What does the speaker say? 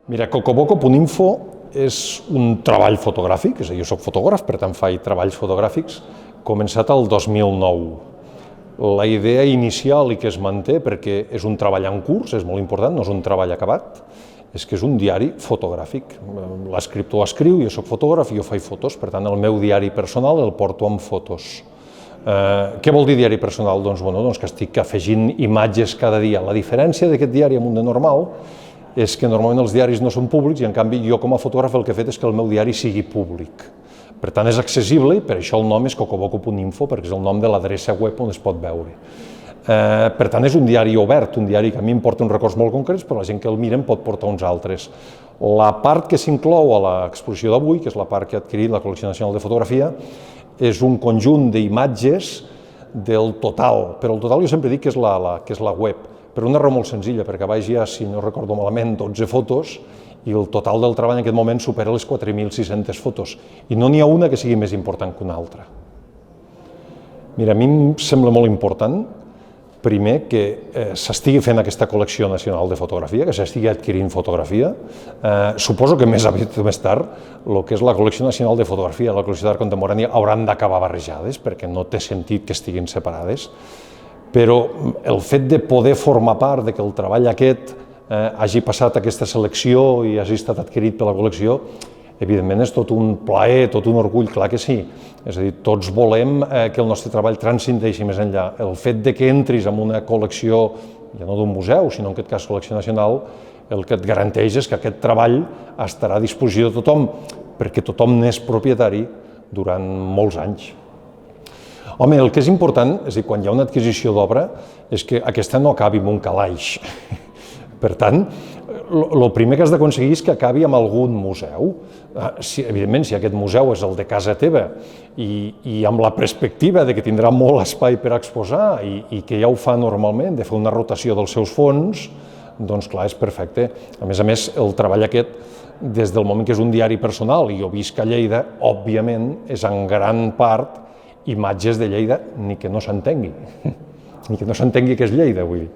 Mira, Cocoboco.info és un treball fotogràfic, és a dir, jo soc fotògraf, per tant faig treballs fotogràfics, començat el 2009. La idea inicial i que es manté, perquè és un treball en curs, és molt important, no és un treball acabat, és que és un diari fotogràfic. L'escriptor escriu, jo soc fotògraf i jo faig fotos, per tant el meu diari personal el porto amb fotos. Què vol dir diari personal? Doncs que estic afegint imatges cada dia. La diferència d'aquest diari amb un de normal és que normalment els diaris no són públics i en canvi jo com a fotògraf el que he fet és que el meu diari sigui públic. Per tant és accessible i per això el nom és cocoboco.info, perquè és el nom de l'adreça web on es pot veure. Per tant és un diari obert, un diari que a mi em porta uns records molt concrets, però la gent que el mira em pot portar uns altres. La part que s'inclou a l'exposició d'avui, que és la part que ha adquirit la Col·lecció Nacional de Fotografia, és un conjunt d'imatges del total, però el total jo sempre dic que és la web, per una raó molt senzilla, perquè baix hi ha, si no recordo malament, 12 fotos i el total del treball en aquest moment supera les 4.600 fotos i no n'hi ha una que sigui més important que una altra. Mira, a mi em sembla molt important, primer, que s'estigui fent aquesta col·lecció nacional de fotografia, que s'estigui adquirint fotografia. Suposo que més aviat o més tard el que és la col·lecció nacional de fotografia i la col·lecció d'art contemporani hauran d'acabar barrejades, perquè no té sentit que estiguin separades. Però el fet de poder formar part, que el treball aquest hagi passat aquesta selecció i hagi estat adquirit per la col·lecció, evidentment és tot un plaer, tot un orgull, clar que sí. És a dir, tots volem que el nostre treball transcendeixi més enllà. El fet de que entris en una col·lecció, ja no d'un museu, sinó en aquest cas col·lecció nacional, el que et garanteix és que aquest treball estarà a disposició de tothom, perquè tothom n'és propietari durant molts anys. Home, el que és important, és a dir, quan hi ha una adquisició d'obra, és que aquesta no acabi en un calaix. Per tant, el primer que has d'aconseguir és que acabi en algun museu. Evidentment, si aquest museu és el de casa teva i amb la perspectiva de que tindrà molt espai per exposar i que ja ho fa normalment, de fer una rotació dels seus fons, doncs clar, és perfecte. A més, el treball aquest, des del moment que és un diari personal i jo visc a Lleida, òbviament, és en gran part imatges de Lleida, ni que no s'entengui. Ni que no s'entengui que és Lleida, vull dir.